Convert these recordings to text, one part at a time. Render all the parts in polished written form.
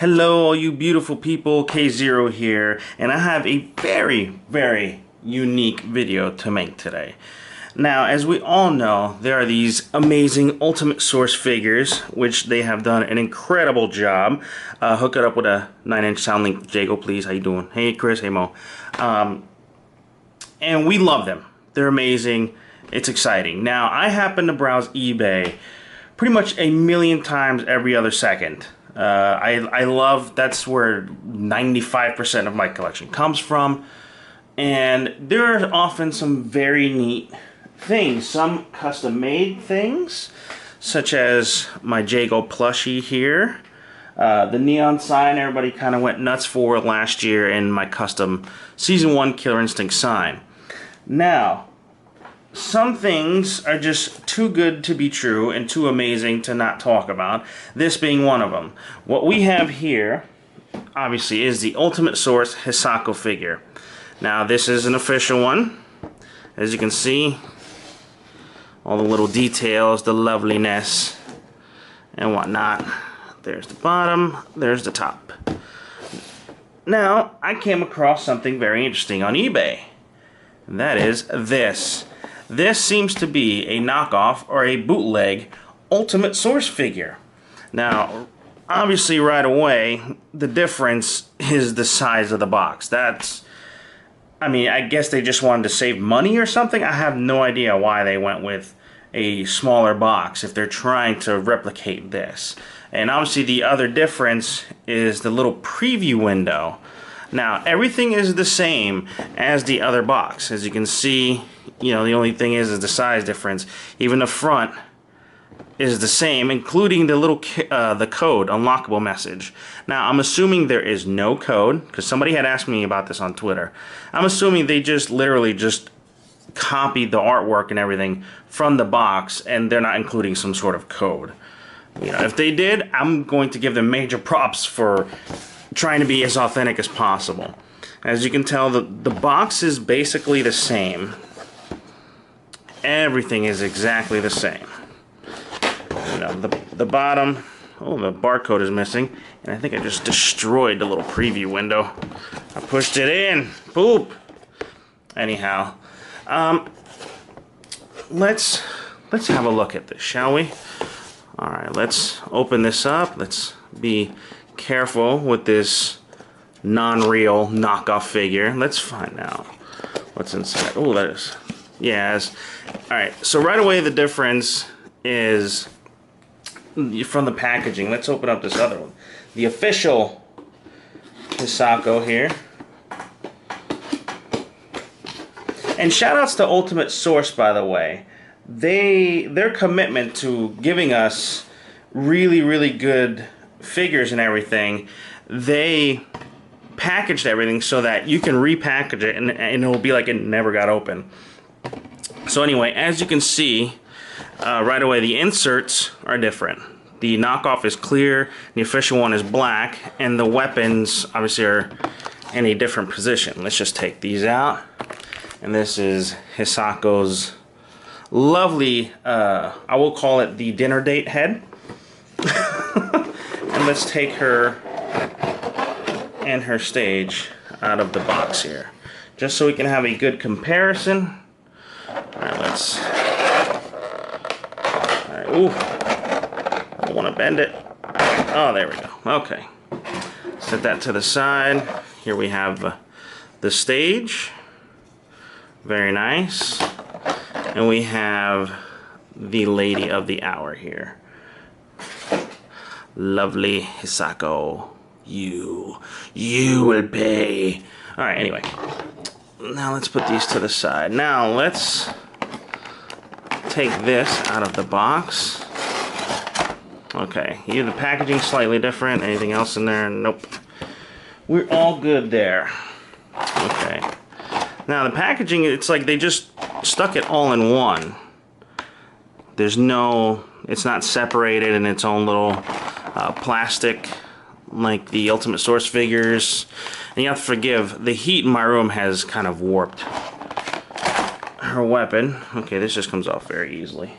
Hello all you beautiful people, K0 here, and I have a very unique video to make today. Now, as we all know, there are these amazing Ultimate Source figures, which they have done an incredible job. Hook it up with a 9-inch sound link. Jago, please. How you doing? Hey, Chris. Hey, Mo. And we love them. They're amazing. It's exciting. Now, I happen to browse eBay pretty much a million times every other second. I love, that's where 95% of my collection comes from. And there are often some very neat things, some custom-made things, such as my Jago plushie here. The neon sign everybody kind of went nuts for last year, and my custom Season 1 Killer Instinct sign. Now, some things are just too good to be true and too amazing to not talk about, this being one of them. What we have here, obviously, is the Ultimate Source Hisako figure. Now, this is an official one. As you can see, all the little details, the loveliness, and whatnot. There's the bottom, there's the top. Now, I came across something very interesting on eBay, and that is this. This seems to be a knockoff or a bootleg Ultimate Source figure. Now, obviously right away, the difference is the size of the box. That's, I mean, I guess they just wanted to save money or something. I have no idea why they went with a smaller box if they're trying to replicate this. And obviously the other difference is the little preview window. Now, everything is the same as the other box. As you can see, you know, the only thing is the size difference. Even the front is the same, including the little the code unlockable message. Now, I'm assuming there is no code, because somebody had asked me about this on Twitter. I'm assuming they just literally just copied the artwork and everything from the box, and they're not including some sort of code. You know, if they did, I'm going to give them major props for trying to be as authentic as possible. As you can tell, the box is basically the same. Everything is exactly the same. You know, the bottom, oh, the barcode is missing, and I think I just destroyed the little preview window. I pushed it in. Boop. Anyhow, let's have a look at this, shall we? All right, let's open this up. Let's be careful with this non-real knockoff figure. Let's find out what's inside. Oh, that is, yes. All right, so right away the difference is from the packaging. Let's open up this other one. The official Hisako here. And shoutouts to Ultimate Source, by the way. Their commitment to giving us really good figures and everything, they packaged everything so that you can repackage it and it'll be like it never got open. So anyway, as you can see, right away the inserts are different. The knockoff is clear, the official one is black, and the weapons obviously are in a different position. Let's just take these out. And this is Hisako's lovely, I will call it the dinner date head. And let's take her and her stage out of the box here, just so we can have a good comparison. Alright, let's... Alright, ooh. I don't want to bend it. Oh, there we go. Okay. Set that to the side. Here we have the stage. Very nice. And we have the lady of the hour here. Lovely Hisako. You will pay. Alright, anyway. Now let's put these to the side. Now let's take this out of the box. Okay, here the packaging slightly different. Anything else in there? Nope. We're all good there. Okay. Now the packaging, it's like they just stuck it all in one. There's no, it's not separated in its own little plastic like the Ultimate Source figures. And you have to forgive, the heat in my room has kind of warped her weapon. Okay, this just comes off very easily.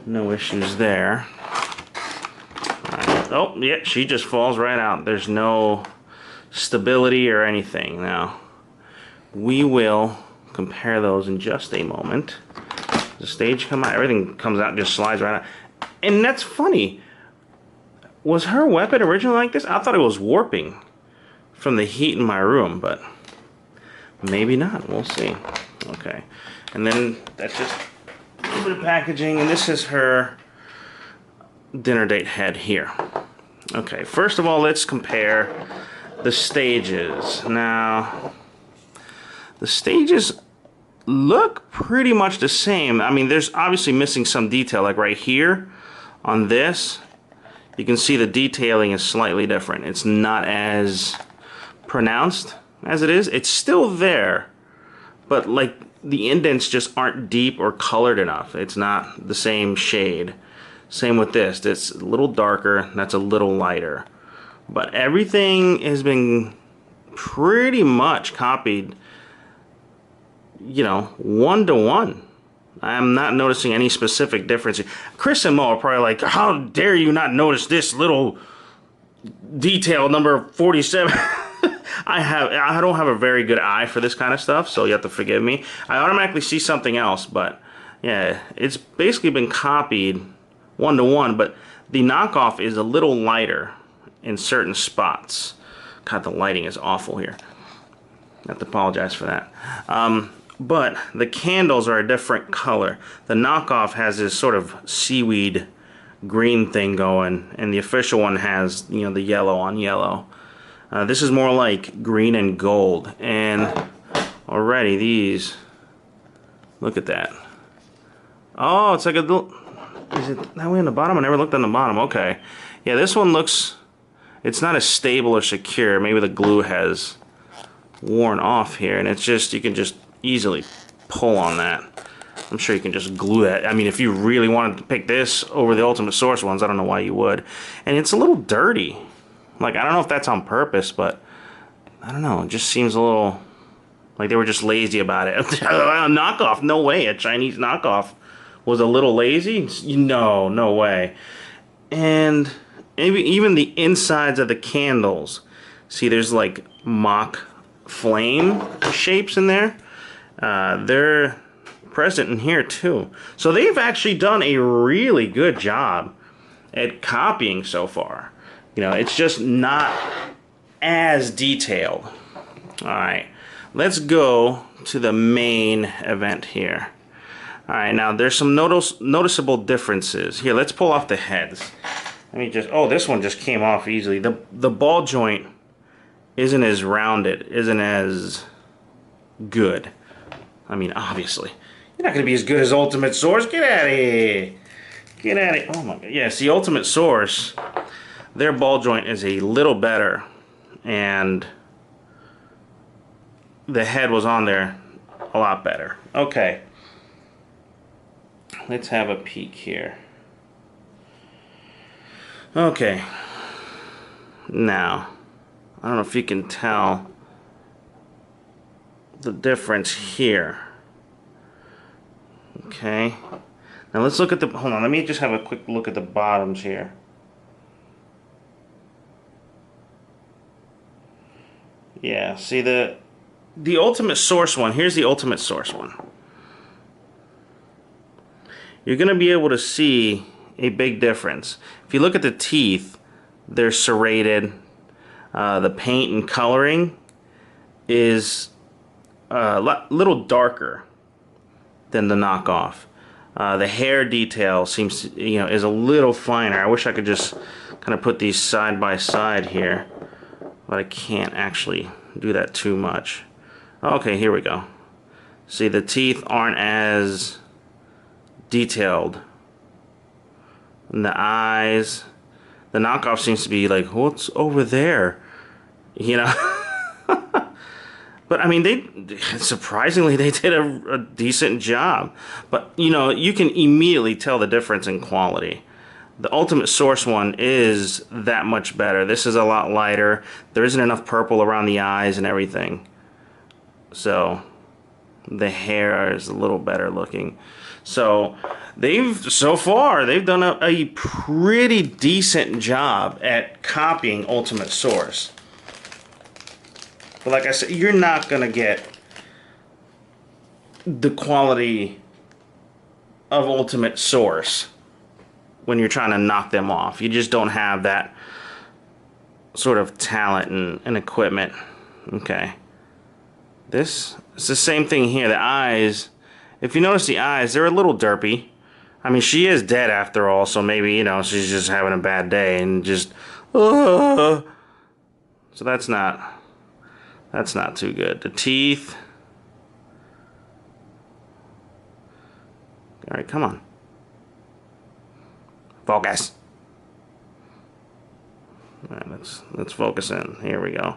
No issues there. Alright, Oh, yeah, she just falls right out. There's no stability or anything. Now, we will compare those in just a moment. The stage come out, everything comes out and just slides right out. And that's funny. Was her weapon originally like this? I thought it was warping from the heat in my room, but maybe not. We'll see. Okay. And then that's just a little bit of packaging, and this is her dinner date head here. Okay, first of all, let's compare the stages. Now, the stages look pretty much the same. I mean, there's obviously missing some detail, like right here on this. You can see the detailing is slightly different. It's not as pronounced as it is. It's still there, but like the indents just aren't deep or colored enough. It's not the same shade. Same with this. It's a little darker, that's a little lighter. But everything has been pretty much copied, you know, 1-to-1. I'm not noticing any specific difference. Chris and Mo are probably like, how dare you not notice this little detail number 47? I don't have a very good eye for this kind of stuff, so you have to forgive me. I automatically see something else, but yeah, it's basically been copied 1-to-1, but the knockoff is a little lighter in certain spots. God, the lighting is awful here. I have to apologize for that. But the candles are a different color. The knockoff has this sort of seaweed green thing going, and the official one has, you know, the yellow on yellow. This is more like green and gold, and already these, look at that. Oh, it's like a little, is it that way on the bottom? I never looked on the bottom. Okay. Yeah, this one looks, it's not as stable or secure. Maybe the glue has worn off here, and it's just, you can just easily pull on that. I'm sure you can just glue that. I mean, if you really wanted to pick this over the Ultimate Source ones, I don't know why you would. And it's a little dirty. Like, I don't know if that's on purpose, but I don't know. It just seems a little like they were just lazy about it. A knockoff? No way. A Chinese knockoff was a little lazy? No, no way. And maybe even the insides of the candles. See, there's like mock flame shapes in there. They're present in here too. So they've actually done a really good job at copying so far. You know, it's just not as detailed. Alright, let's go to the main event here. Alright, now there's some noticeable differences. Here, let's pull off the heads. Let me just, oh, this one just came off easily. The ball joint isn't as rounded, isn't as good. I mean, obviously. You're not going to be as good as Ultimate Source. Get out of here. Get out of here. Oh my god. Yes, the Ultimate Source, their ball joint is a little better. And the head was on there a lot better. Okay. Let's have a peek here. Okay. Now, I don't know if you can tell the difference here. Okay. Now let's look at the, hold on, let me just have a quick look at the bottoms here. Yeah, see the Ultimate Source one, here's the Ultimate Source one. You're going to be able to see a big difference. If you look at the teeth, they're serrated. The paint and coloring is a little darker than the knockoff. The hair detail seems to, you know, is a little finer. I wish I could just kind of put these side by side here, but I can't actually do that too much. Okay, here we go. See, the teeth aren't as detailed. And the eyes, the knockoff seems to be like, what's over there? You know? But I mean, surprisingly, they did a decent job. But, you know, you can immediately tell the difference in quality. The Ultimate Source one is that much better. This is a lot lighter. There isn't enough purple around the eyes and everything. So, the hair is a little better looking. So so far they've done a pretty decent job at copying Ultimate Source. But like I said, you're not gonna get the quality of Ultimate Source when you're trying to knock them off. You just don't have that sort of talent and equipment. Okay. It's the same thing here. The eyes, if you notice the eyes, they're a little derpy. I mean, she is dead after all, so maybe, you know, she's just having a bad day and just, so that's not too good. The teeth. All right, come on. Focus. All right, let's focus in. Here we go.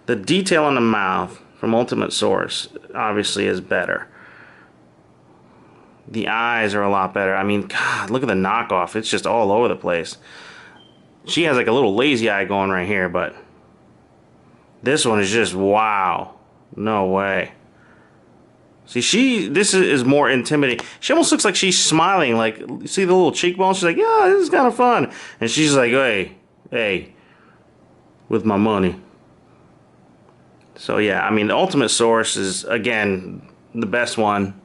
The detail on the mouth from Ultimate Source obviously is better. The eyes are a lot better. I mean, God, look at the knockoff. It's just all over the place. She has like a little lazy eye going right here, but this one is just wow. No way. See, this is more intimidating. She almost looks like she's smiling. Like, see the little cheekbones? She's like, yeah, this is kind of fun. And she's like, hey, with my money. So yeah, I mean, the Ultimate Source is, again, the best one.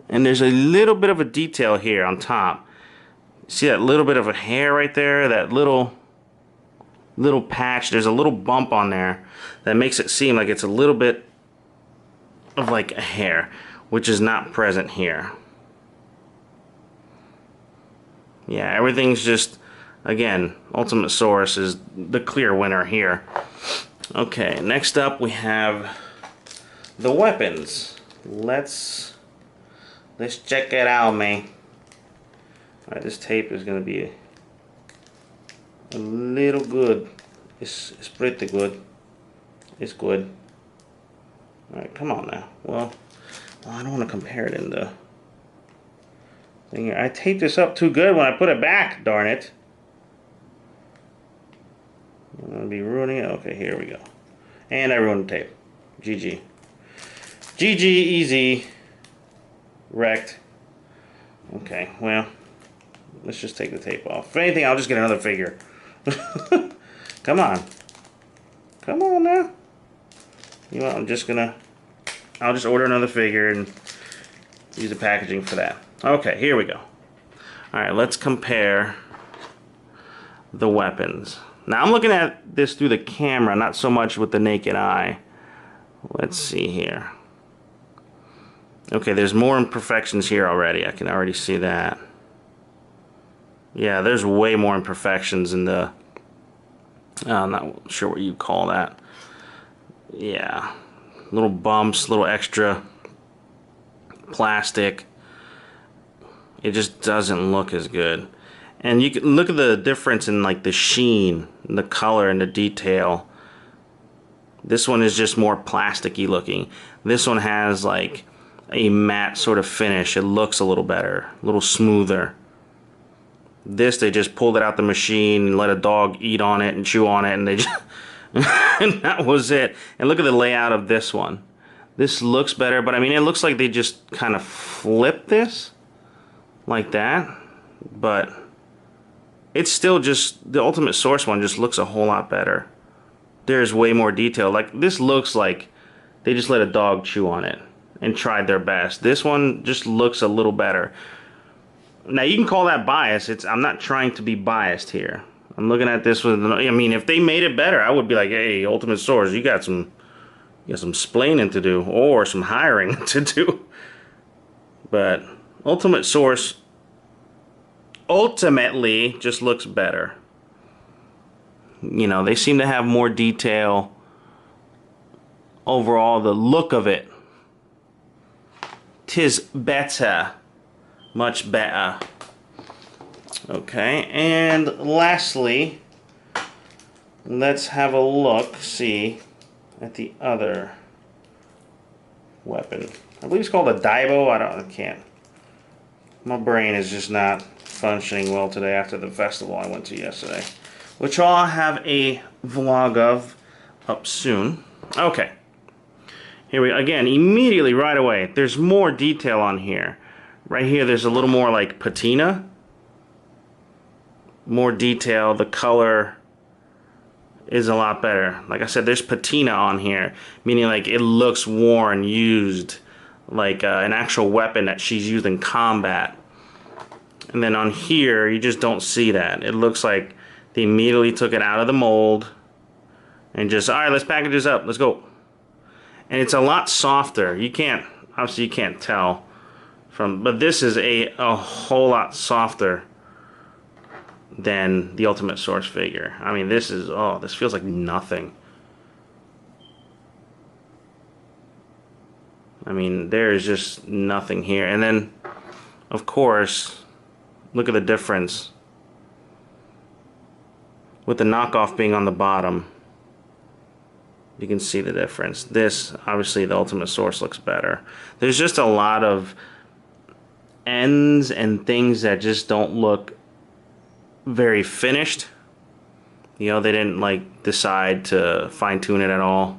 And there's a little bit of a detail here on top. See that little bit of a hair right there? That little patch. There's a little bump on there that makes it seem like it's a little bit of like a hair, which is not present here. Yeah, everything's just, again, Ultimate Source is the clear winner here. Okay, next up we have the weapons. Let's check it out, man. Alright, this tape is gonna be a little good. It's pretty good. It's good. Alright, come on now. Well, I don't want to compare it in the thing here. I taped this up too good when I put it back, darn it. I'm going to be ruining it. Okay, here we go. And I ruined the tape. GG. GG, easy. Wrecked. Okay, well, let's just take the tape off. If anything, I'll just get another figure. Come on. Come on now. You know, I'll just order another figure and use the packaging for that. Okay, here we go. Alright, let's compare the weapons. Now, I'm looking at this through the camera, not so much with the naked eye. Let's see here. Okay, there's more imperfections here already. I can already see that. Yeah, there's way more imperfections in the... I'm not sure what you call that. Yeah, little bumps, little extra plastic. It just doesn't look as good. And you can look at the difference in like the sheen, the color, and the detail. This one is just more plasticky looking. This one has like a matte sort of finish. It looks a little better, a little smoother. This, they just pulled it out the machine and let a dog eat on it and chew on it, and they just... and that was it. And look at the layout of this one. This looks better, but I mean, it looks like they just kind of flipped this like that, but it's still just, the Ultimate Source one just looks a whole lot better. There's way more detail. Like, this looks like they just let a dog chew on it and tried their best. This one just looks a little better. Now, you can call that bias. I'm not trying to be biased here. I'm looking at this with, I mean, if they made it better, I would be like, hey, Ultimate Source, you got some splaining to do, or some hiring to do. But Ultimate Source ultimately just looks better. You know, they seem to have more detail. Overall, the look of it, 'tis better. Much better. Okay, and lastly, let's have a look, see, at the other weapon. I believe it's called a Daibo. I can't. My brain is just not functioning well today after the festival I went to yesterday, which I'll have a vlog of up soon. Okay. Here we go. Again, immediately right away, there's more detail on here. Right here, there's a little more like patina. More detail. The color is a lot better. Like I said, there's patina on here, meaning like it looks worn, used, like an actual weapon that she's used in combat. And then on here, you just don't see that. It looks like they immediately took it out of the mold and just, all right, let's package this up, let's go. And it's a lot softer. You can't, obviously you can't tell from, but this is a whole lot softer than the Ultimate Source figure. I mean, this is, oh, this feels like nothing. I mean, there is just nothing here. And then, of course, look at the difference with the knockoff being on the bottom. You can see the difference. This, obviously, the Ultimate Source looks better. There's just a lot of ends and things that just don't look very finished. You know, they didn't like decide to fine-tune it at all.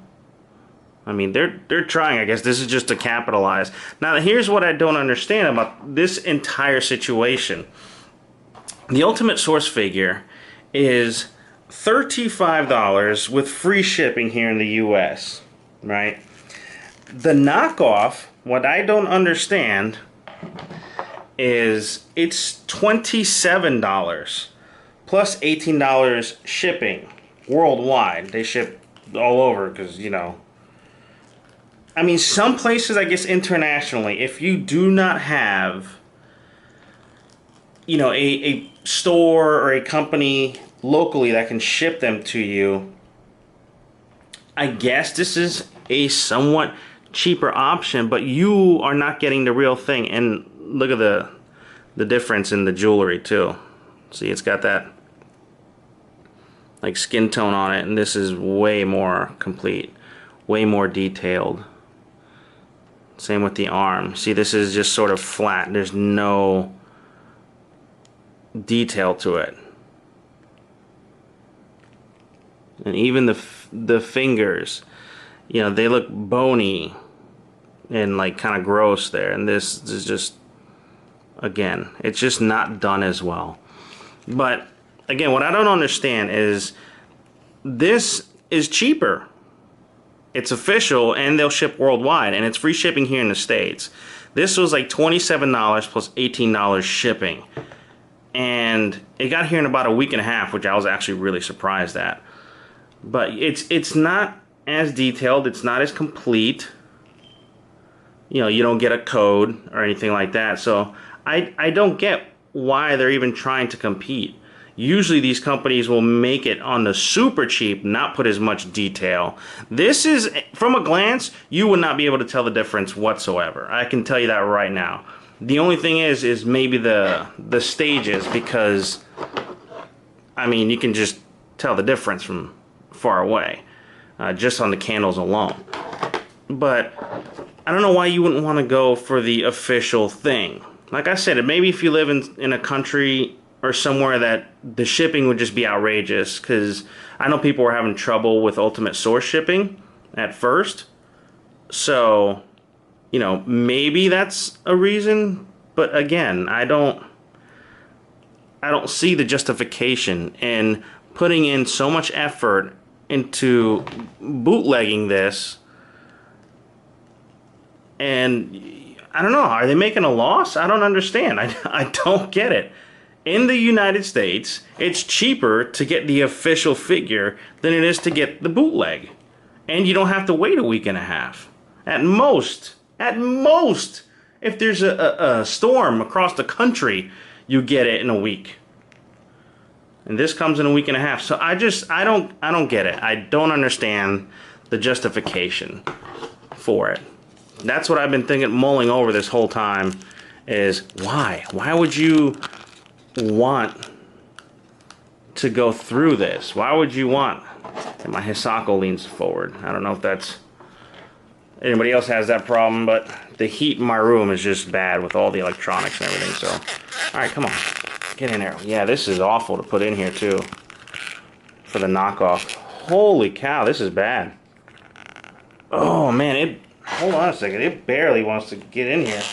I mean, they're trying, I guess. This is just to capitalize. Now, here's what I don't understand about this entire situation. The Ultimate Source figure is $35 with free shipping here in the US, right? The knockoff, what I don't understand is it's $27 plus $18 shipping worldwide. They ship all over because, you know, I mean, some places, I guess internationally, if you do not have, you know, a store or a company locally that can ship them to you, I guess this is a somewhat cheaper option, but you are not getting the real thing. And look at the difference in the jewelry too. See, it's got that like skin tone on it, and this is way more complete, way more detailed. Same with the arm. See, this is just sort of flat. There's no detail to it. And even the fingers, you know, they look bony and like kind of gross there. And this is just, again, it's just not done as well. But again, what I don't understand is this is cheaper. It's official, and they'll ship worldwide, and it's free shipping here in the States. This was like $27 plus $18 shipping, and it got here in about a week and a half, which I was actually really surprised at. But it's not as detailed, it's not as complete. You know, you don't get a code or anything like that, so I don't get why they're even trying to compete. Usually these companies will make it on the super cheap, not put as much detail. This is, from a glance, you would not be able to tell the difference whatsoever. I can tell you that right now. The only thing is maybe the stages, because, I mean, you can just tell the difference from far away, just on the candles alone. But I don't know why you wouldn't want to go for the official thing. Like I said, maybe if you live in a country or somewhere that the shipping would just be outrageous, because I know people were having trouble with Ultimate Source shipping at first. So, you know, maybe that's a reason, but again, I don't see the justification in putting in so much effort into bootlegging this. And I don't know, are they making a loss? I don't understand. I don't get it. In the United States, it's cheaper to get the official figure than it is to get the bootleg. And you don't have to wait a week and a half. At most, if there's a storm across the country, you get it in a week. And this comes in a week and a half. So I don't get it. I don't understand the justification for it. That's what I've been mulling over this whole time, is why? Why would you want to go through this? Why would you want? And my Hisako leans forward. I don't know if that's anybody else has that problem, but the heat in my room is just bad with all the electronics and everything. So, all right, come on, get in there. Yeah, this is awful to put in here too for the knockoff. Holy cow, this is bad. Oh man, hold on a second. It barely wants to get in here.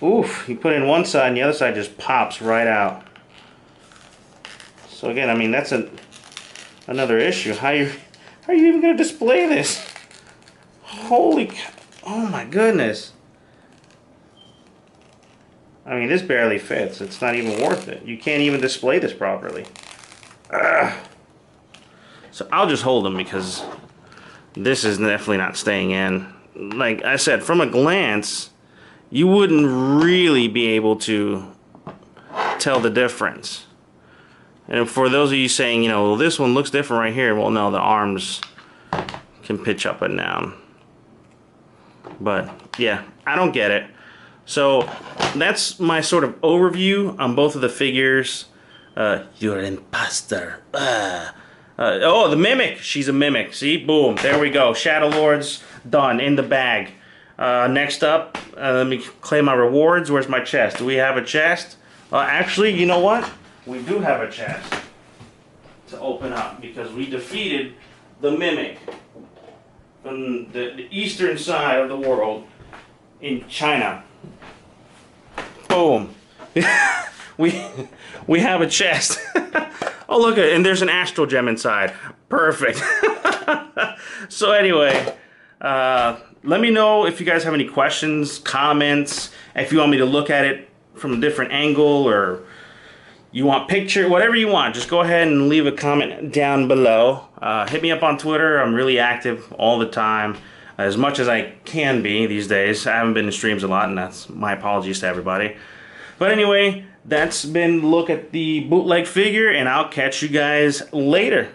Oof, you put it in one side and the other side just pops right out. So again, I mean, that's another issue. How are you even going to display this? Holy cow. Oh my goodness. I mean, this barely fits. It's not even worth it. You can't even display this properly. Ugh. So I'll just hold them because this is definitely not staying in. Like I said, from a glance, you wouldn't really be able to tell the difference. And for those of you saying, you know, well, this one looks different right here, well, no, the arms can pitch up and down. But yeah, I don't get it. So that's my sort of overview on both of the figures. You're an imposter. Oh, the Mimic. She's a Mimic. See? Boom. There we go. Shadow Lords done in the bag. Next up, let me claim my rewards. Where's my chest? Do we have a chest? Actually, you know what? We do have a chest to open up because we defeated the Mimic from the eastern side of the world in China. Boom. we have a chest. Oh, look at it, and there's an astral gem inside. Perfect. So anyway, let me know if you guys have any questions, comments, if you want me to look at it from a different angle, or you want picture, whatever you want. Just go ahead and leave a comment down below. Hit me up on Twitter. I'm really active all the time, as much as I can be these days. I haven't been in streams a lot, and that's my apologies to everybody. But anyway, that's been a look at the bootleg figure, and I'll catch you guys later.